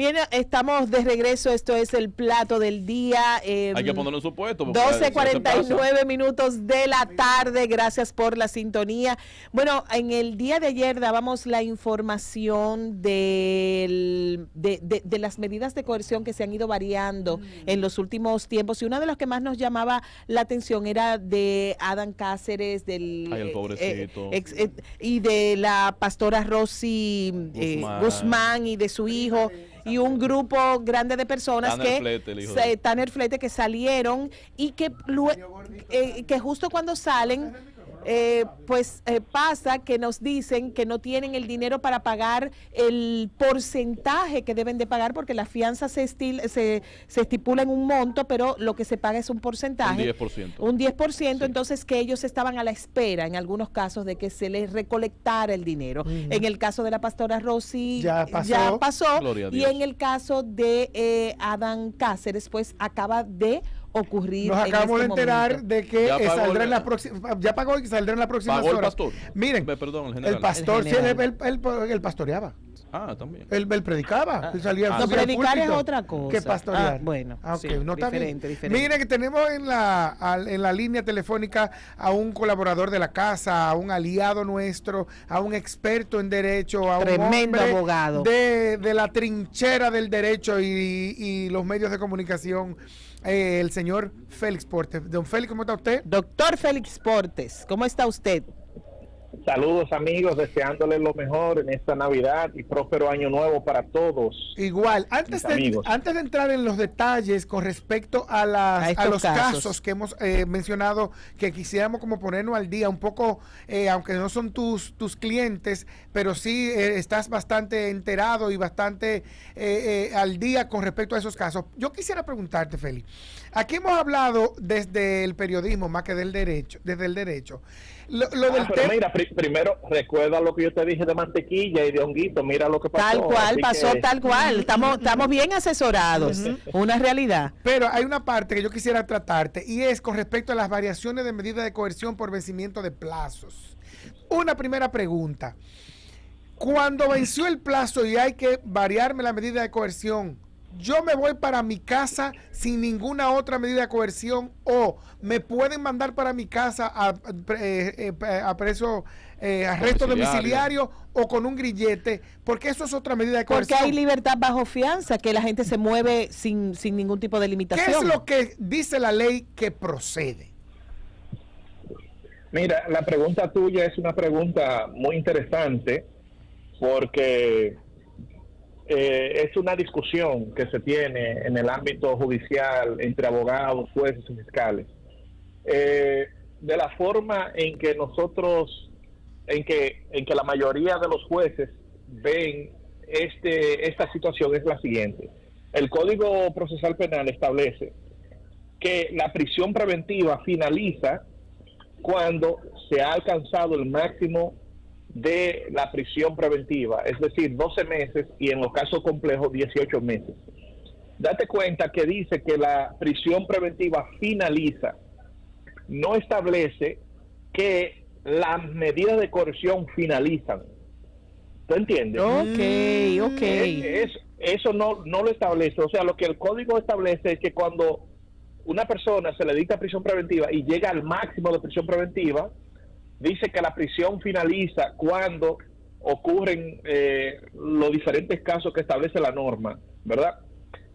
Bien, estamos de regreso, esto es el plato del día. Hay que ponerlo en su puesto. 12:49 minutos de la tarde, gracias por la sintonía. Bueno, en el día de ayer dábamos la información de las medidas de coerción que se han ido variando en los últimos tiempos, y una de las que más nos llamaba la atención era de Adán Cáceres, del Ay, el pobrecito. y de la pastora Rosy Guzmán y de su hijo. Y un grupo grande de personas Tanner Flete, que salieron y que justo cuando salen, pasa que nos dicen que no tienen el dinero para pagar el porcentaje que deben de pagar, porque la fianza se estipula en un monto, pero lo que se paga es un porcentaje. Un 10%, sí. Entonces que ellos estaban a la espera, en algunos casos, de que se les recolectara el dinero. En el caso de la pastora Rosy ya pasó y en el caso de Adán Cáceres, pues acaba de ocurrir. Nos acabamos de enterar de que saldrá en la próxima, ya pagó y saldrá en la próxima horas. El pastor. Miren, el pastor, sí, él pastoreaba. Ah, también. Él predicaba. Él salía no, predicar es otra cosa. Que pastorear. Bueno, okay, sí, no está diferente. Miren que tenemos en la línea telefónica a un colaborador de la casa, a un aliado nuestro, a un experto en derecho, a tremendo un hombre abogado de la trinchera del derecho y los medios de comunicación. El señor Félix Portes. Don Félix, ¿cómo está usted? Doctor Félix Portes, ¿cómo está usted? Saludos, amigos, deseándoles lo mejor en esta Navidad y próspero año nuevo para todos. Igual, antes de entrar en los detalles con respecto a los casos que hemos mencionado, que quisiéramos como ponernos al día un poco, aunque no son tus clientes, pero sí estás bastante enterado y bastante al día con respecto a esos casos. Yo quisiera preguntarte, Félix, aquí hemos hablado desde el periodismo más que del derecho, desde el derecho. Pero mira, primero recuerda lo que yo te dije de mantequilla y de honguito, mira lo que pasó. Tal cual, pasó tal cual, estamos bien asesorados, una realidad. Pero hay una parte que yo quisiera tratarte, y es con respecto a las variaciones de medida de coerción por vencimiento de plazos. Una primera pregunta: cuando venció el plazo y hay que variarme la medida de coerción, ¿yo me voy para mi casa sin ninguna otra medida de coerción, o me pueden mandar para mi casa a preso, arresto domiciliario o con un grillete? Porque eso es otra medida de coerción. Porque hay libertad bajo fianza, que la gente se mueve sin ningún tipo de limitación. ¿Qué es lo que dice la ley que procede? Mira, la pregunta tuya es una pregunta muy interesante, porque es una discusión que se tiene en el ámbito judicial entre abogados, jueces y fiscales, de la forma en que nosotros, en que la mayoría de los jueces ven esta situación es la siguiente. El Código Procesal Penal establece que la prisión preventiva finaliza cuando se ha alcanzado el máximo de la prisión preventiva, es decir, 12 meses, y en los casos complejos 18 meses. Date cuenta que dice que la prisión preventiva finaliza, no establece que las medidas de coerción finalizan. ¿Tú entiendes? Ok. Eso no lo establece. O sea, lo que el código establece es que cuando una persona se le dicta prisión preventiva y llega al máximo de prisión preventiva, dice que la prisión finaliza cuando ocurren los diferentes casos que establece la norma, ¿verdad?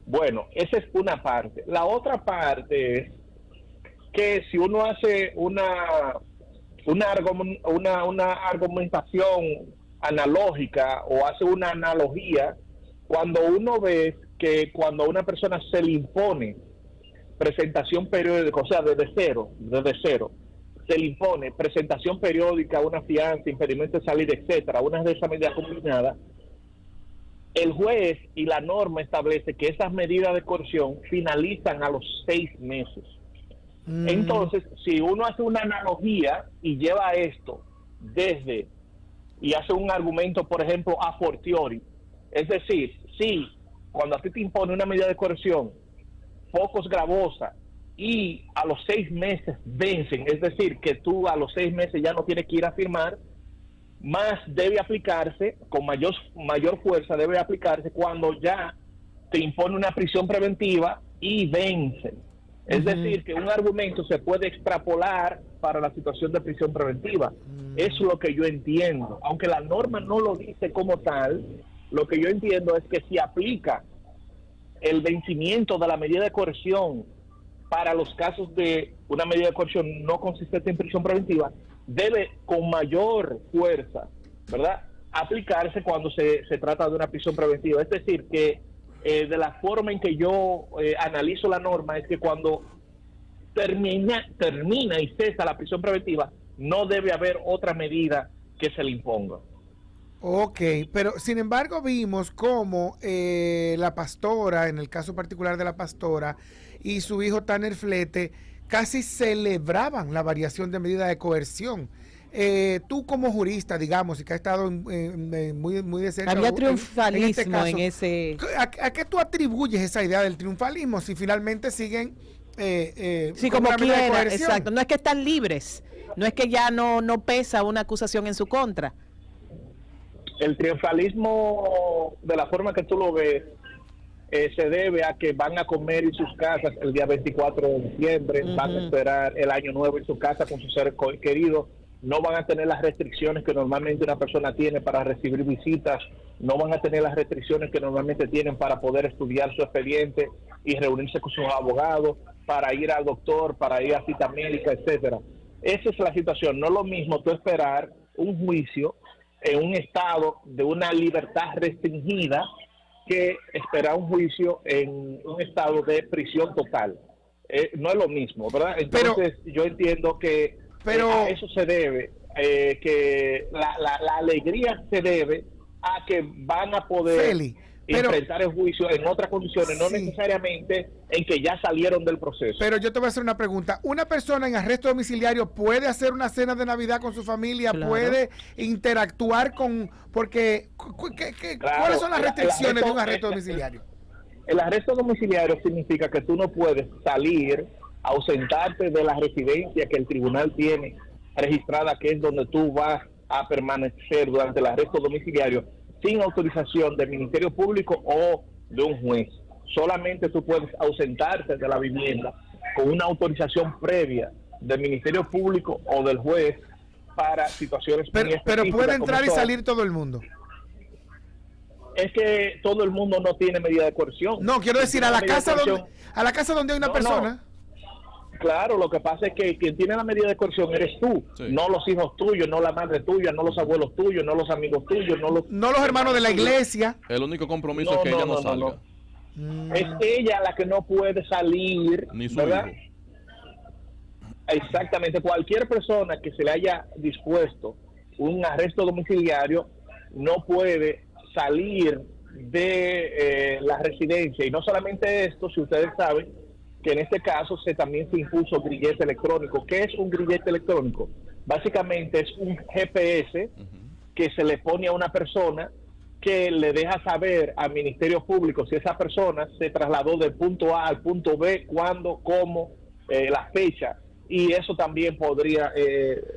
Bueno, esa es una parte. La otra parte es que si uno hace una argumentación analógica o hace una analogía, cuando uno ve que cuando a una persona se le impone presentación periódica, o sea, desde cero, se le impone presentación periódica, una fianza, impedimento de salida, etcétera, una de esas medidas combinadas, el juez y la norma establece que esas medidas de coerción finalizan a los 6 meses. Entonces, si uno hace una analogía y lleva esto y hace un argumento, por ejemplo, a fortiori, es decir, si cuando a ti te impone una medida de coerción pocos gravosa y a los 6 meses vencen, es decir, que tú a los 6 meses ya no tienes que ir a firmar, más debe aplicarse, con mayor fuerza debe aplicarse cuando ya te impone una prisión preventiva y vence. Es decir, que un argumento se puede extrapolar para la situación de prisión preventiva. Eso es lo que yo entiendo. Aunque la norma no lo dice como tal, lo que yo entiendo es que si aplica el vencimiento de la medida de coerción para los casos de una medida de coerción no consistente en prisión preventiva, debe con mayor fuerza, ¿verdad?, aplicarse cuando se trata de una prisión preventiva. Es decir, que de la forma en que yo analizo la norma es que cuando termina y cesa la prisión preventiva, no debe haber otra medida que se le imponga. Ok, pero sin embargo vimos cómo la pastora, en el caso particular de la pastora y su hijo Tanner Flete, casi celebraban la variación de medida de coerción. Tú como jurista, digamos, y que has estado muy de cerca. Había triunfalismo en ese... ¿A qué tú atribuyes esa idea del triunfalismo si finalmente siguen sí, como quiera, exacto. No es que están libres, no es que ya no pesa una acusación en su contra. El triunfalismo, de la forma que tú lo ves, se debe a que van a comer en sus casas el día 24 de diciembre, van a esperar el año nuevo en su casa con sus seres queridos, no van a tener las restricciones que normalmente una persona tiene para recibir visitas, no van a tener las restricciones que normalmente tienen para poder estudiar su expediente y reunirse con sus abogados, para ir al doctor, para ir a cita médica, etcétera. Esa es la situación. No es lo mismo tú esperar un juicio en un estado de una libertad restringida que esperar un juicio en un estado de prisión total. No es lo mismo, ¿verdad? Entonces yo entiendo que a eso se debe, que la alegría se debe a que van a poder enfrentar el juicio en otras condiciones, no necesariamente en que ya salieron del proceso. Pero yo te voy a hacer una pregunta. ¿Una persona en arresto domiciliario puede hacer una cena de Navidad con su familia? Claro. ¿Puede interactuar con...? Porque, claro, ¿cuáles son las restricciones de un arresto domiciliario? El arresto domiciliario significa que tú no puedes salir, ausentarte de la residencia que el tribunal tiene registrada, que es donde tú vas a permanecer durante el arresto domiciliario, sin autorización del Ministerio Público o de un juez. Solamente tú puedes ausentarte de la vivienda con una autorización previa del Ministerio Público o del juez para situaciones pero puede entrar y salir todo el mundo. Es que todo el mundo no tiene medida de coerción. No, quiero decir, a la casa donde hay una persona. No. Claro, lo que pasa es que quien tiene la medida de coerción eres tú, no los hijos tuyos, no la madre tuya, no los abuelos tuyos, no los amigos tuyos, no los hermanos de la iglesia. El único compromiso es que ella no salga. Es ella la que no puede salir, ni su ¿verdad? hijo. Exactamente, cualquier persona que se le haya dispuesto un arresto domiciliario no puede salir de la residencia. Y no solamente esto, si ustedes saben que en este caso también se impuso grillete electrónico. ¿Qué es un grillete electrónico? Básicamente es un GPS que se le pone a una persona que le deja saber al Ministerio Público si esa persona se trasladó del punto A al punto B, cuándo, cómo, la fecha. Y eso también podría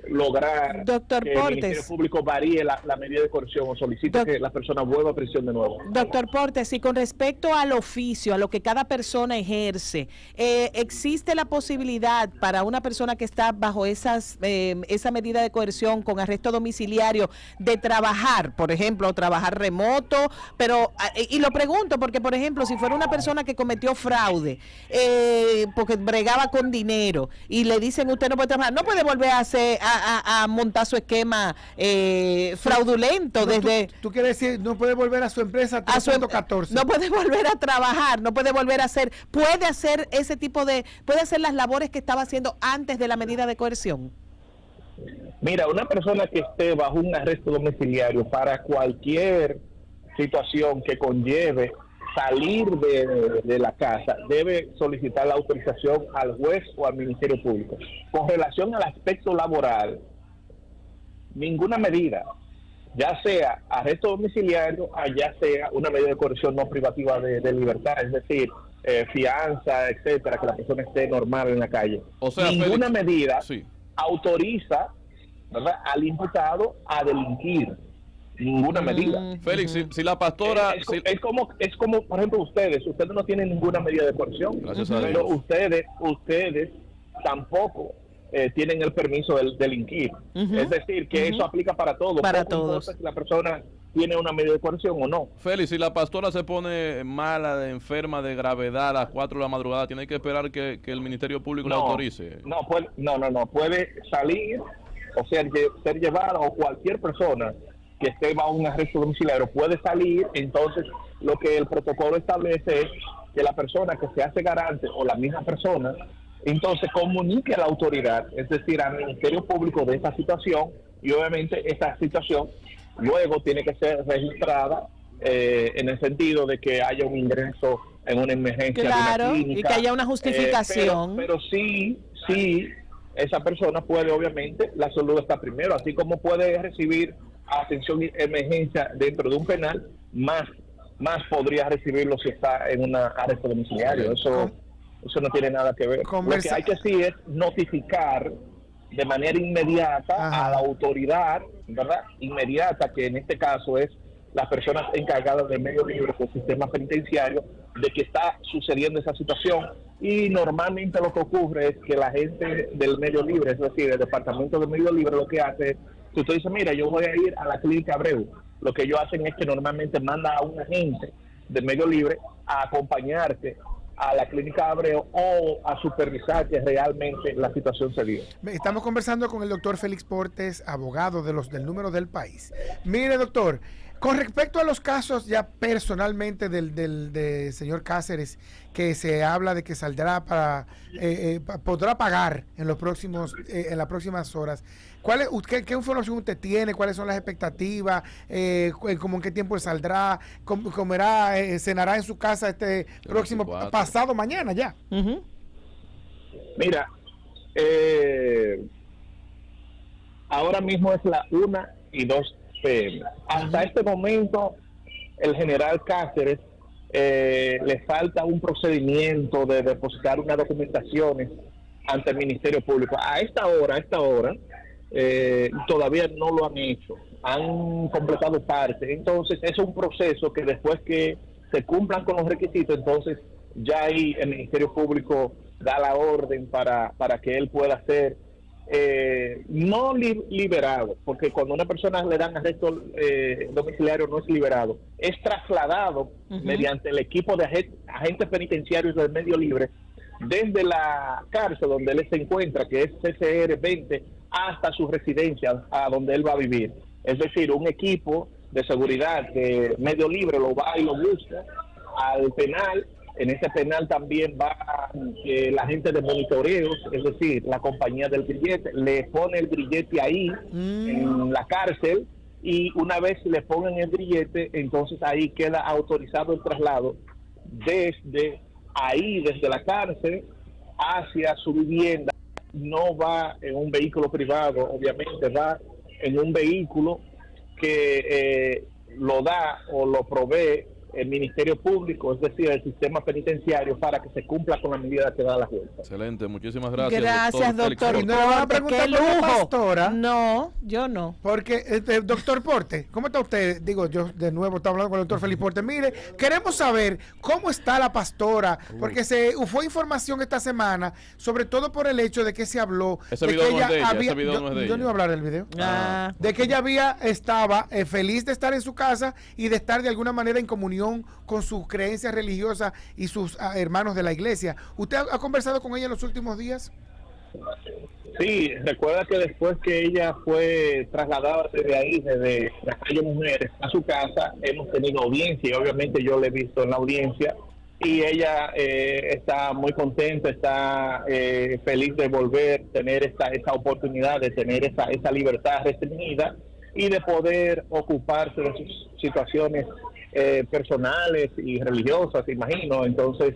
lograr Doctor que Portes, el Ministerio Público varíe la medida de coerción o solicite que la persona vuelva a prisión de nuevo. Doctor Portes, y con respecto al oficio, a lo que cada persona ejerce, ¿existe la posibilidad para una persona que está bajo esa medida de coerción con arresto domiciliario de trabajar, por ejemplo, trabajar remoto? Pero y lo pregunto porque, por ejemplo, si fuera una persona que cometió fraude, porque bregaba con dinero y le dicen usted no puede trabajar, no puede volver a montar su esquema fraudulento. No, desde tú quieres decir, no puede volver a su empresa 314. No puede volver a trabajar, no puede volver a hacer, puede hacer las labores que estaba haciendo antes de la medida de coerción. Mira, una persona que esté bajo un arresto domiciliario para cualquier situación que conlleve salir de la casa, debe solicitar la autorización al juez o al Ministerio Público. Con relación al aspecto laboral, ninguna medida, ya sea arresto domiciliario, ya sea una medida de coerción no privativa de libertad, es decir, fianza, etcétera, que la persona esté normal en la calle. O sea, ninguna Félix, medida autoriza, ¿verdad?, al imputado a delinquir. ninguna medida. Félix, si la pastora... Es como, por ejemplo, ustedes no tienen ninguna medida de coerción. Gracias a Dios. Pero ustedes tampoco tienen el permiso de delinquir. Es decir, que eso aplica para todos. Para Poco todos. importa si la persona tiene una medida de coerción o no. Félix, si la pastora se pone mala, enferma de gravedad a las 4 de la madrugada, ¿tiene que esperar que el Ministerio Público le autorice? No, puede salir, o sea, ser llevada, o cualquier persona que esté bajo un arresto domiciliario puede salir. Entonces lo que el protocolo establece es que la persona que se hace garante, o la misma persona, entonces comunique a la autoridad, es decir, al Ministerio Público, de esa situación, y obviamente esa situación luego tiene que ser registrada en el sentido de que haya un ingreso en una emergencia de una clínica, y que haya una justificación. Pero sí, esa persona puede, obviamente, la salud está primero, así como puede recibir atención y emergencia dentro de un penal, más podría recibirlo si está en un arresto domiciliario. Eso no tiene nada que ver. Lo que hay que sí es notificar de manera inmediata a la autoridad, ¿verdad? Inmediata, que en este caso es las personas encargadas del medio libre del sistema penitenciario, de que está sucediendo esa situación. Y normalmente lo que ocurre es que la gente del medio libre, es decir, el departamento del medio libre, lo que hace es, si usted dice, mira, yo voy a ir a la clínica Abreu, lo que ellos hacen es que normalmente manda a un agente del medio libre a acompañarte a la clínica Abreu o a supervisar que realmente la situación se dio. Estamos conversando con el doctor Félix Portes, abogado del Número del País. Mire, doctor, con respecto a los casos ya personalmente del señor Cáceres, que se habla de que saldrá podrá pagar en los próximos en las próximas horas. ¿Qué información usted tiene? ¿Cuáles son las expectativas? ¿Cómo en qué tiempo saldrá? ¿Cenará en su casa próximo pasado mañana ya? Mira, ahora mismo es la 1:02 p.m. Hasta este momento, el general Cáceres le falta un procedimiento de depositar unas documentaciones ante el Ministerio Público. A esta hora, todavía no lo han hecho. Han completado parte. Entonces, es un proceso que después que se cumplan con los requisitos, entonces ya ahí el Ministerio Público da la orden para que él pueda ser no liberado, porque cuando una persona le dan arresto domiciliario no es liberado, es trasladado mediante el equipo de agentes penitenciarios del medio libre desde la cárcel donde él se encuentra, que es CCR 20, hasta su residencia, a donde él va a vivir. Es decir, un equipo de seguridad de medio libre lo va y lo busca al penal. En ese penal también va la gente de monitoreos, es decir, la compañía del grillete, le pone el grillete ahí, en la cárcel, y una vez le ponen el grillete, entonces ahí queda autorizado el traslado desde la cárcel hacia su vivienda. No va en un vehículo privado, obviamente va en un vehículo que lo da o lo provee el Ministerio Público, es decir, el sistema penitenciario, para que se cumpla con la medida que da la jueza. Excelente, muchísimas gracias. Gracias, doctor. ¿No van a preguntar ¡Qué por la lujo! pastora? No, yo no. Porque, doctor Porte, ¿cómo está usted? Digo, yo de nuevo estaba hablando con el doctor Félix Porte. Mire, queremos saber cómo está la pastora, porque fue información esta semana, sobre todo por el hecho de que se habló ese de video que no ella es de ella, había... ese video no es de yo ella. no iba a hablar del video. De que ella estaba feliz de estar en su casa y de estar de alguna manera en comunión con sus creencias religiosas y sus hermanos de la iglesia. ¿Usted ha conversado con ella en los últimos días? Sí, recuerda que después que ella fue trasladada desde ahí, desde la calle Mujeres a su casa, hemos tenido audiencia y obviamente yo la he visto en la audiencia y ella está muy contenta, está feliz de volver a tener esta oportunidad de tener esa libertad restringida y de poder ocuparse de sus situaciones personales y religiosas, imagino. Entonces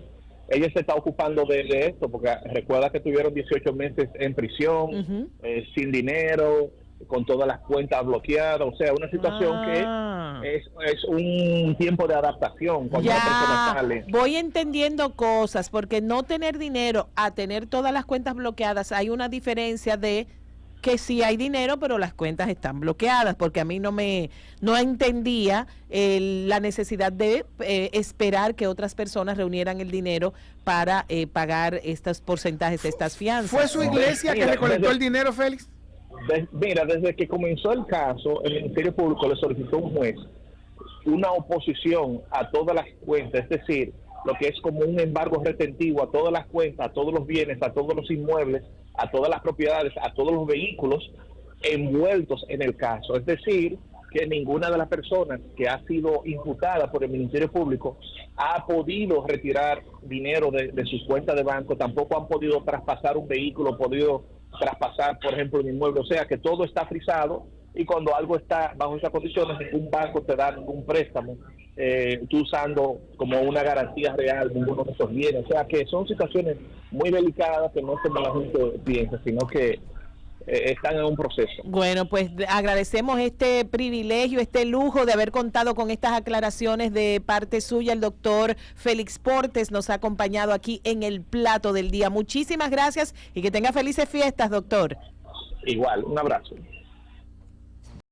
ella se está ocupando de esto, porque recuerda que tuvieron 18 meses en prisión, sin dinero, con todas las cuentas bloqueadas, o sea, una situación que es un tiempo de adaptación cuando una persona sale. Voy entendiendo cosas, porque no tener dinero a tener todas las cuentas bloqueadas, hay una diferencia de que sí hay dinero, pero las cuentas están bloqueadas, porque a mí no entendía la necesidad de esperar que otras personas reunieran el dinero para pagar estos porcentajes de estas fianzas. ¿Fue su iglesia que recolectó el dinero, Félix? Mira, desde que comenzó el caso, el Ministerio Público le solicitó a un juez una oposición a todas las cuentas, es decir, lo que es como un embargo retentivo a todas las cuentas, a todos los bienes, a todos los inmuebles, a todas las propiedades, a todos los vehículos envueltos en el caso. Es decir, que ninguna de las personas que ha sido imputada por el Ministerio Público ha podido retirar dinero de sus cuentas de banco, tampoco han podido traspasar un vehículo, podido traspasar, por ejemplo, un inmueble, o sea que todo está frisado, y cuando algo está bajo esas condiciones, ningún banco te da ningún préstamo, tú usando como una garantía real ninguno de esos bienes, o sea que son situaciones muy delicadas que no es como la gente piensa, sino que están en un proceso. Bueno, pues agradecemos este privilegio, este lujo de haber contado con estas aclaraciones de parte suya. El doctor Félix Portes nos ha acompañado aquí en el plato del día. Muchísimas gracias y que tenga felices fiestas, doctor. Igual, un abrazo.